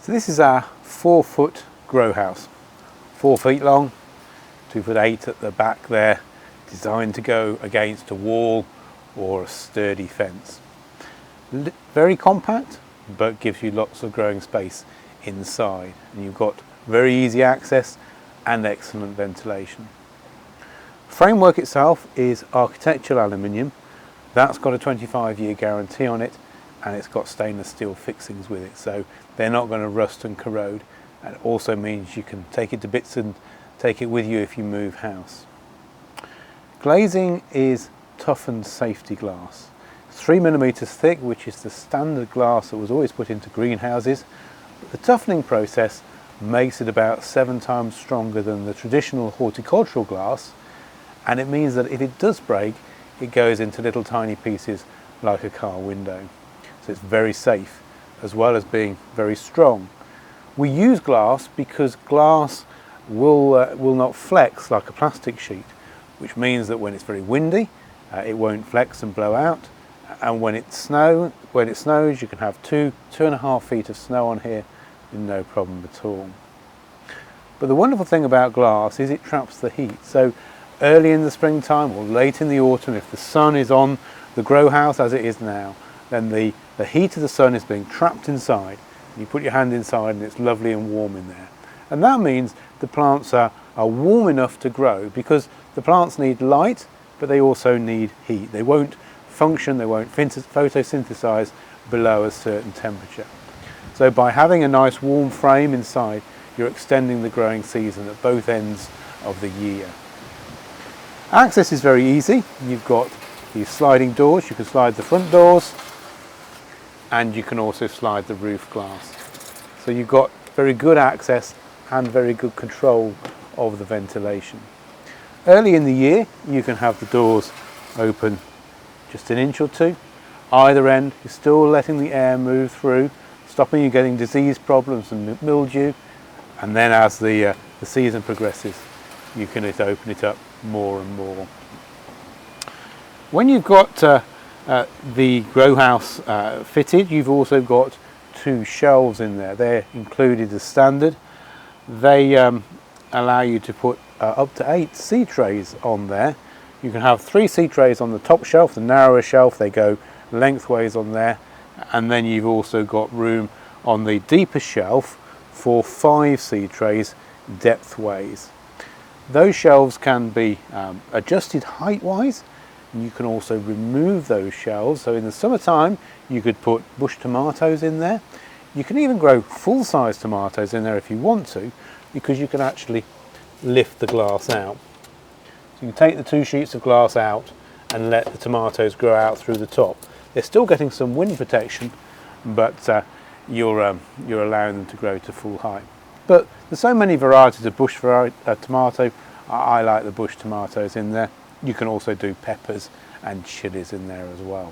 So this is our 4-foot grow house, 4 feet long, 2'8" at the back there, designed to go against a wall or a sturdy fence. Very compact, but gives you lots of growing space inside, and you've got very easy access and excellent ventilation. Framework itself is architectural aluminium. That's got a 25-year guarantee on it, and it's got stainless steel fixings with it, so they're not going to rust and corrode. And it also means you can take it to bits and take it with you if you move house. Glazing is toughened safety glass. 3mm thick, which is the standard glass that was always put into greenhouses. But the toughening process makes it about 7 times stronger than the traditional horticultural glass, and it means that if it does break, it goes into little tiny pieces like a car window. So it's very safe, as well as being very strong. We use glass because glass will not flex like a plastic sheet, which means that when it's very windy, it won't flex and blow out. And when it snows, you can have 2.5 feet of snow on here with no problem at all. But the wonderful thing about glass is it traps the heat. So early in the springtime or late in the autumn, if the sun is on the grow house as it is now, then the heat of the sun is being trapped inside. You put your hand inside and it's lovely and warm in there. And that means the plants are warm enough to grow, because the plants need light, but they also need heat. They won't function, they won't photosynthesize below a certain temperature. So by having a nice warm frame inside, you're extending the growing season at both ends of the year. Access is very easy. You've got these sliding doors. You can slide the front doors, and you can also slide the roof glass. So you've got very good access and very good control of the ventilation. Early in the year, you can have the doors open just an inch or two. Either end, you're still letting the air move through, stopping you getting disease problems and mildew. And then as the season progresses, you can open it up more and more. When you've got the grow house fitted, you've also got 2 shelves in there. They're included as standard. They allow you to put up to 8 seed trays on there. You can have 3 seed trays on the top shelf, the narrower shelf. They go lengthways on there, and then you've also got room on the deeper shelf for 5 seed trays depthways. Those shelves can be adjusted height-wise. You can also remove those shelves. So in the summertime, you could put bush tomatoes in there. You can even grow full-size tomatoes in there if you want to, because you can actually lift the glass out. So you can take the 2 sheets of glass out and let the tomatoes grow out through the top. They're still getting some wind protection, but you're allowing them to grow to full height. But there's so many varieties of bush tomato. I like the bush tomatoes in there. You can also do peppers and chilies in there as well.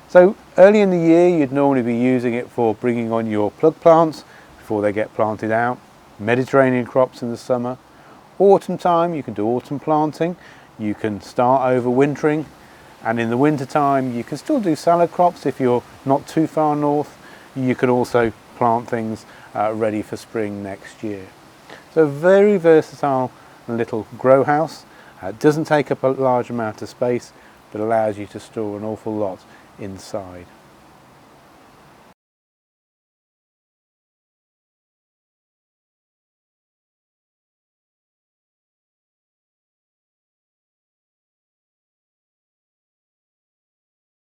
So early in the year, you'd normally be using it for bringing on your plug plants before they get planted out. Mediterranean crops in the summer. Autumn time, you can do autumn planting. You can start overwintering. And in the winter time, you can still do salad crops if you're not too far north. You can also plant things ready for spring next year. So very versatile little grow house. It doesn't take up a large amount of space, but allows you to store an awful lot inside.